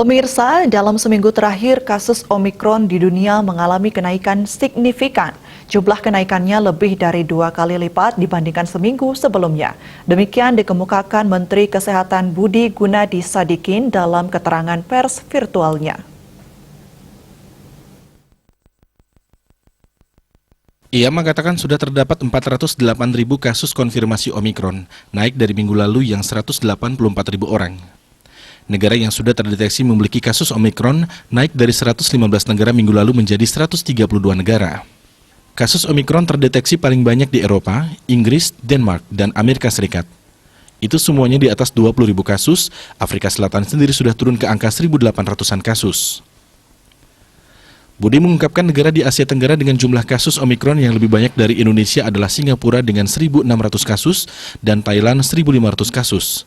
Pemirsa, dalam seminggu terakhir kasus Omikron di dunia mengalami kenaikan signifikan. Jumlah kenaikannya lebih dari 2 kali lipat dibandingkan seminggu sebelumnya. Demikian dikemukakan Menteri Kesehatan Budi Gunadi Sadikin dalam keterangan pers virtualnya. Ia mengatakan sudah terdapat 408.000 kasus konfirmasi Omikron, naik dari minggu lalu yang 184.000 orang. Negara yang sudah terdeteksi memiliki kasus Omikron naik dari 115 negara minggu lalu menjadi 132 negara. Kasus Omikron terdeteksi paling banyak di Eropa, Inggris, Denmark, dan Amerika Serikat. Itu semuanya di atas 20.000 kasus. Afrika Selatan sendiri sudah turun ke angka 1.800-an kasus. Budi mengungkapkan negara di Asia Tenggara dengan jumlah kasus Omikron yang lebih banyak dari Indonesia adalah Singapura dengan 1.600 kasus dan Thailand 1.500 kasus.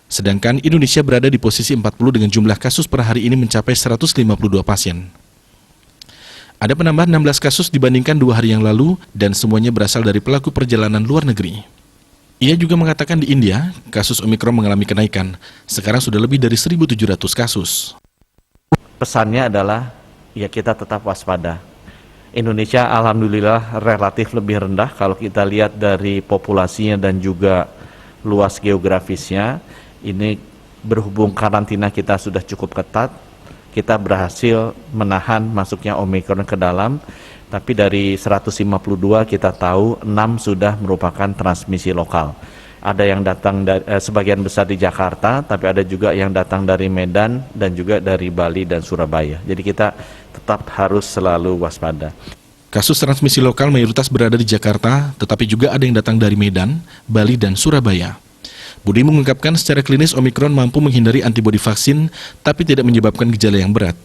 Sedangkan Indonesia berada di posisi 40 dengan jumlah kasus per hari ini mencapai 152 pasien. Ada penambahan 16 kasus dibandingkan 2 hari yang lalu dan semuanya berasal dari pelaku perjalanan luar negeri. Ia juga mengatakan di India, kasus Omikron mengalami kenaikan. Sekarang sudah lebih dari 1.700 kasus. Pesannya adalah, ya kita tetap waspada. Indonesia alhamdulillah relatif lebih rendah kalau kita lihat dari populasinya dan juga luas geografisnya. Ini berhubung karantina kita sudah cukup ketat, kita berhasil menahan masuknya Omikron ke dalam, tapi dari 152 kita tahu 6 sudah merupakan transmisi lokal. Ada yang datang sebagian besar di Jakarta, tapi ada juga yang datang dari Medan dan juga dari Bali dan Surabaya. Jadi kita tetap harus selalu waspada. Kasus transmisi lokal mayoritas berada di Jakarta, tetapi juga ada yang datang dari Medan, Bali, dan Surabaya. Budi mengungkapkan secara klinis Omikron mampu menghindari antibodi vaksin, tapi tidak menyebabkan gejala yang berat.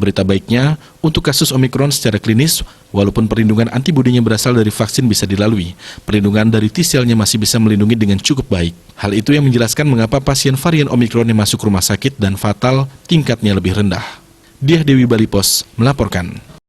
Berita baiknya, untuk kasus Omikron secara klinis, walaupun perlindungan antibodinya berasal dari vaksin bisa dilalui, perlindungan dari T-selnya masih bisa melindungi dengan cukup baik. Hal itu yang menjelaskan mengapa pasien varian Omikron yang masuk rumah sakit dan fatal tingkatnya lebih rendah. Diah Dewi Bali Pos melaporkan.